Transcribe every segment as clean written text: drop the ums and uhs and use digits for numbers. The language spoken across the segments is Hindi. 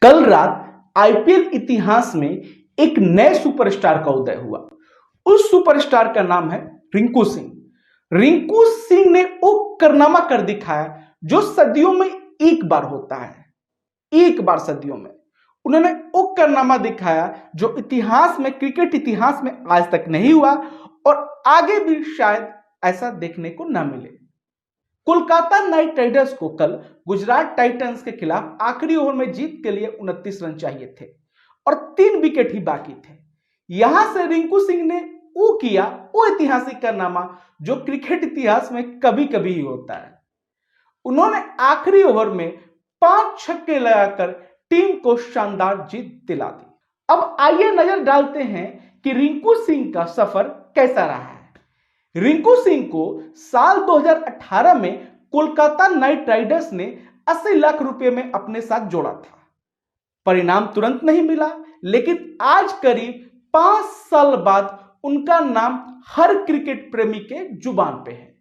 कल रात आईपीएल इतिहास में एक नए सुपरस्टार का उदय हुआ। उस सुपरस्टार का नाम है रिंकू सिंह। रिंकू सिंह ने वो कारनामा कर दिखाया जो सदियों में एक बार होता है। एक बार सदियों में उन्होंने वो कारनामा दिखाया जो इतिहास में, क्रिकेट इतिहास में आज तक नहीं हुआ और आगे भी शायद ऐसा देखने को ना मिले। कोलकाता नाइट राइडर्स को कल गुजरात टाइटंस के खिलाफ आखिरी ओवर में जीत के लिए 29 रन चाहिए थे और 3 विकेट ही बाकी थे। यहां से रिंकू सिंह ने वो किया वो ऐतिहासिक कारनामा जो क्रिकेट इतिहास में कभी कभी ही होता है। उन्होंने आखिरी ओवर में 5 छक्के लगाकर टीम को शानदार जीत दिला दी। अब आइए नजर डालते हैं कि रिंकू सिंह का सफर कैसा रहा है। रिंकू सिंह को साल 2018 में कोलकाता नाइट राइडर्स ने 80 लाख रुपए में अपने साथ जोड़ा था। परिणाम तुरंत नहीं मिला, लेकिन आज करीब 5 साल बाद उनका नाम हर क्रिकेट प्रेमी के जुबान पे है।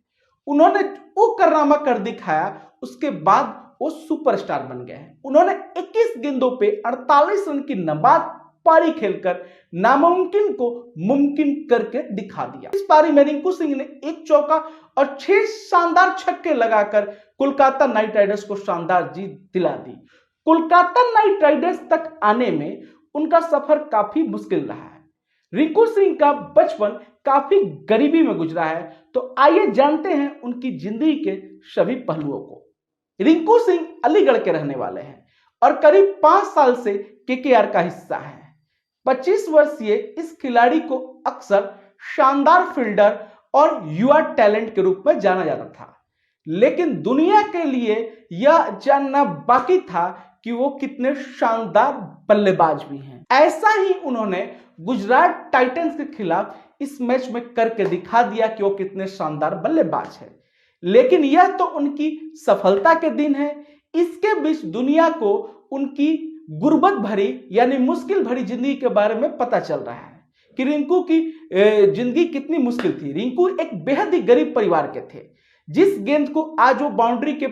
उन्होंने वो कारनामा कर दिखाया, उसके बाद वो सुपरस्टार बन गए हैं। उन्होंने 21 गेंदों पे 48 रन की नाबाद पारी खेलकर नामुमकिन को मुमकिन करके दिखा दिया। इस पारी में रिंकू सिंह ने 1 चौका और 6 शानदार छक्के लगाकर कोलकाता नाइट राइडर्स को शानदार जीत दिला दी। कोलकाता नाइट राइडर्स तक आने में उनका सफर काफी मुश्किल रहा है। रिंकू सिंह का बचपन काफी गरीबी में गुजरा है, तो आइए जानते हैं उनकी जिंदगी के सभी पहलुओं को। रिंकू सिंह अलीगढ़ के रहने वाले हैं और करीब 5 साल से केकेआर का हिस्सा है। 25 वर्षीय इस खिलाड़ी को अक्सर शानदार फील्डर और युवा टैलेंट के रूप में जाना जाता था, लेकिन दुनिया के लिए यह जानना बाकी था कि वो कितने शानदार बल्लेबाज भी हैं। ऐसा ही उन्होंने गुजरात टाइटंस के खिलाफ इस मैच में करके दिखा दिया कि वो कितने शानदार बल्लेबाज हैं। लेकिन यह तो उनकी सफलता के दिन है, इसके बीच दुनिया को उनकी गुर्बत भरी यानी मुश्किल भरी जिंदगी के बारे में पता चल रहा है कि रिंकू की जिंदगी कितनी मुश्किल थी। रिंकू एक बेहद ही गरीब परिवार के थे। जिस गेंद को आज वो बाउंड्री के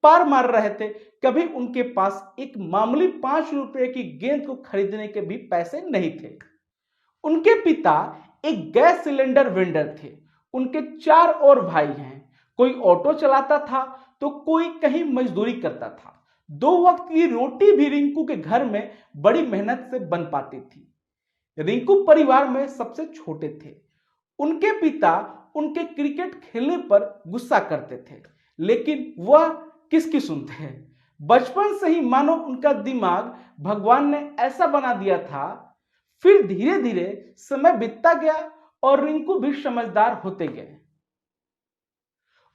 पार मार रहे थे, कभी उनके पास एक मामूली 5 रुपए की गेंद को खरीदने के भी पैसे नहीं थे। उनके पिता एक गैस सिलेंडर वेंडर थे। उनके 4 और भाई हैं। कोई ऑटो चलाता था तो कोई कहीं मजदूरी करता था। 2 वक्त की रोटी भी रिंकू के घर में बड़ी मेहनत से बन पाती थी। रिंकू परिवार में सबसे छोटे थे। उनके पिता उनके क्रिकेट खेलने पर गुस्सा करते थे, लेकिन वह किसकी सुनते हैं। बचपन से ही मानो उनका दिमाग भगवान ने ऐसा बना दिया था। फिर धीरे धीरे समय बीतता गया और रिंकू भी समझदार होते गए।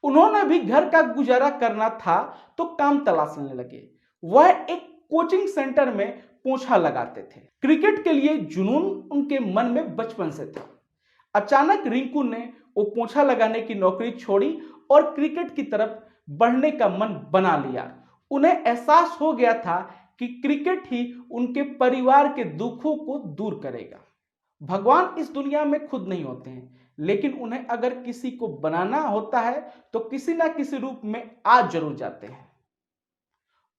उन्होंने भी घर का गुजारा करना था तो काम तलाशने लगे। वह एक कोचिंग सेंटर में पोछा लगाते थे। क्रिकेट के लिए जुनून उनके मन में बचपन से था। अचानक रिंकू ने वो पोछा लगाने की नौकरी छोड़ी और क्रिकेट की तरफ बढ़ने का मन बना लिया। उन्हें एहसास हो गया था कि क्रिकेट ही उनके परिवार के दुखों को दूर करेगा। भगवान इस दुनिया में खुद नहीं होते हैं, लेकिन उन्हें अगर किसी को बनाना होता है तो किसी ना किसी रूप में आ जरूर जाते हैं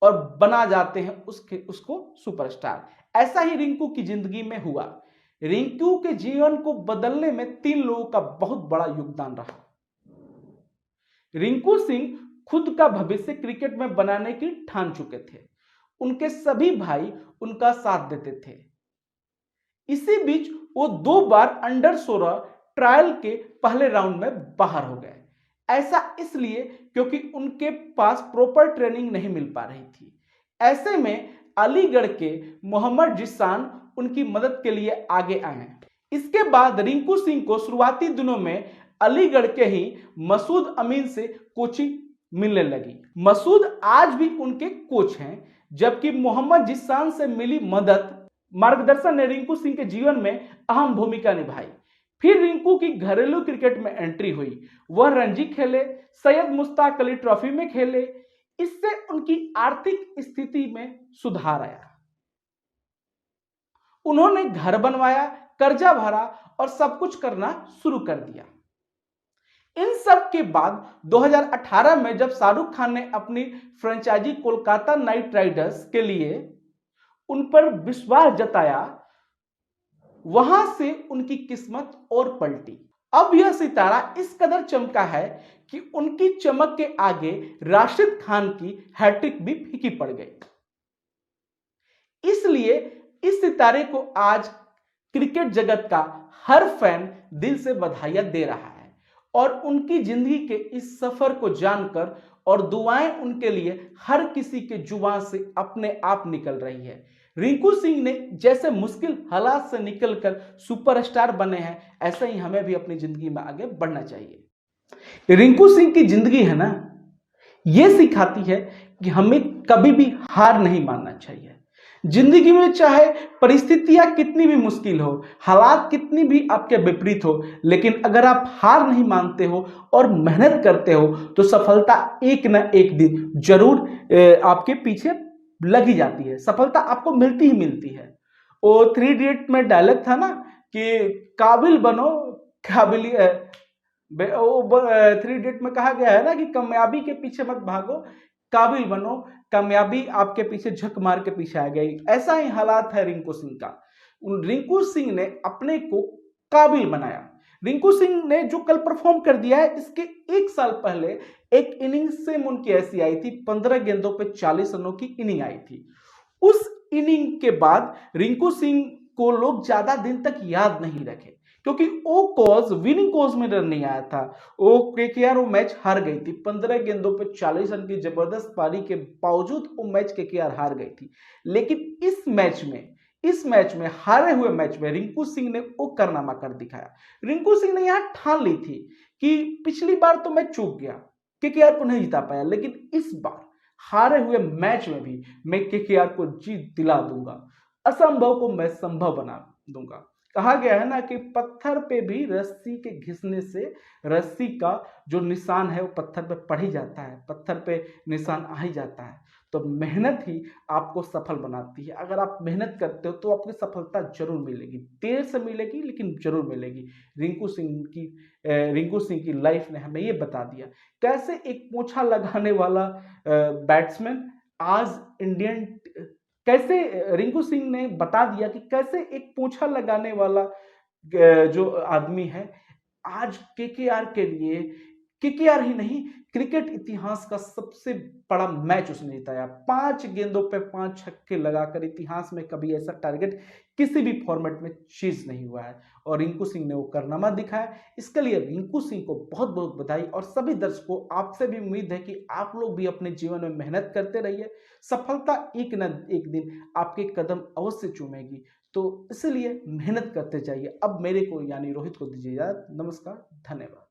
और बना जाते हैं उसको सुपरस्टार। ऐसा ही रिंकू की जिंदगी में हुआ। रिंकू के जीवन को बदलने में 3 लोगों का बहुत बड़ा योगदान रहा। रिंकू सिंह खुद का भविष्य क्रिकेट में बनाने की ठान चुके थे। उनके सभी भाई उनका साथ देते थे। इसी बीच वो 2 बार अंडर 16 ट्रायल के पहले राउंड में बाहर हो गए। ऐसा इसलिए क्योंकि उनके पास प्रॉपर ट्रेनिंग नहीं मिल पा रही थी। ऐसे में अलीगढ़ के मोहम्मद जिसान उनकी मदद के लिए आगे आए। इसके बाद रिंकू सिंह को शुरुआती दिनों में अलीगढ़ के ही मसूद अमीन से कोचिंग मिलने लगी। मसूद आज भी उनके कोच हैं, जबकि मोहम्मद जिसान से मिली मदद मार्गदर्शन ने रिंकू सिंह के जीवन में अहम भूमिका निभाई। फिर रिंकू की घरेलू क्रिकेट में एंट्री हुई। वह रणजी खेले, सैयद मुश्ताक अली ट्रॉफी में खेले। इससे उनकी आर्थिक स्थिति में सुधार आया। उन्होंने घर बनवाया, कर्जा भरा और सब कुछ करना शुरू कर दिया। इन सब के बाद 2018 में जब शाहरुख खान ने अपनी फ्रेंचाइजी कोलकाता नाइट राइडर्स के लिए उन पर विश्वास जताया, वहां से उनकी किस्मत और पलटी। अब यह सितारा इस कदर चमका है कि उनकी चमक के आगे राशिद खान की हैट्रिक भी फीकी पड़ गई। इसलिए इस सितारे को आज क्रिकेट जगत का हर फैन दिल से बधाइयां दे रहा है और उनकी जिंदगी के इस सफर को जानकर और दुआएं उनके लिए हर किसी के जुबान से अपने आप निकल रही है। रिंकू सिंह ने जैसे मुश्किल हालात से निकलकर सुपरस्टार बने हैं, ऐसे ही हमें भी अपनी जिंदगी में आगे बढ़ना चाहिए। रिंकू सिंह की जिंदगी है ना, यह सिखाती है कि हमें कभी भी हार नहीं मानना चाहिए। जिंदगी में चाहे परिस्थितियां कितनी भी मुश्किल हो, हालात कितनी भी आपके विपरीत हो, लेकिन अगर आप हार नहीं मानते हो और मेहनत करते हो तो सफलता एक ना एक दिन जरूर आपके पीछे लगी जाती है। सफलता आपको मिलती ही मिलती है। वो 3 इडियट में डायलॉग था ना कि काबिल बनो, काबिल 3 इडियट में कहा गया है ना कि कामयाबी के पीछे मत भागो, काबिल बनो, कामयाबी आपके पीछे झक मार के पीछे आ गई। ऐसा ही हालात है रिंकू सिंह का। रिंकू सिंह ने अपने को काबिल बनाया। रिंकू सिंह ने जो कल परफॉर्म कर दिया है, इसके 1 साल पहले एक इनिंग सेम उनकी ऐसी आई थी, 15 गेंदों पे 40 रनों की इनिंग आई थी। उस इनिंग के बाद रिंकू सिंह को लोग ज्यादा दिन तक याद नहीं रखे क्योंकि वो कॉज विनिंग कॉज में रन नहीं आया था। वो केकेआर वो मैच हार गई थी। 15 गेंदों पे 40 रन की जबरदस्त पारी के बावजूद वो मैच केकेआर हार गई थी। लेकिन इस मैच में हारे हुए मैच में रिंकू सिंह ने वो कारनामा कर दिखाया। रिंकू सिंह ने यहां ठान ली थी कि पिछली बार तो मैं चूक गया, केकेआर को नहीं जिता पाया, लेकिन इस बार हारे हुए मैच में भी मैं केकेआर को जीत दिला दूंगा, असंभव को मैं संभव बना दूंगा। कहा गया है ना कि पत्थर पे भी रस्सी के घिसने से रस्सी का जो निशान है वो पत्थर पे पड़ ही जाता है, पत्थर पे निशान आ ही जाता है। तो मेहनत ही आपको सफल बनाती है। अगर आप मेहनत करते हो तो आपकी सफलता जरूर मिलेगी, देर से मिलेगी लेकिन जरूर मिलेगी। रिंकू सिंह की लाइफ ने हमें ये बता दिया कैसे एक पोछा लगाने वाला बैट्समैन आज इंडियन, कैसे रिंकू सिंह ने बता दिया कि कैसे एक पोछा लगाने वाला जो आदमी है आज केकेआर के लिए, केकेआर ही नहीं क्रिकेट इतिहास का सबसे बड़ा मैच उसने जिताया। 5 गेंदों पे 5 छक्के लगाकर इतिहास में कभी ऐसा टारगेट किसी भी फॉर्मेट में चीज नहीं हुआ है और रिंकू सिंह ने वो कारनामा दिखाया। इसके लिए रिंकू सिंह को बहुत बहुत बधाई। और सभी दर्शकों, आपसे भी उम्मीद है कि आप लोग भी अपने जीवन में मेहनत करते रहिए, सफलता एक न एक दिन आपके कदम अवश्य चूमेगी। तो इसलिए मेहनत करते जाइए। अब मेरे को यानी रोहित को दीजिए इजाजत। नमस्कार, धन्यवाद।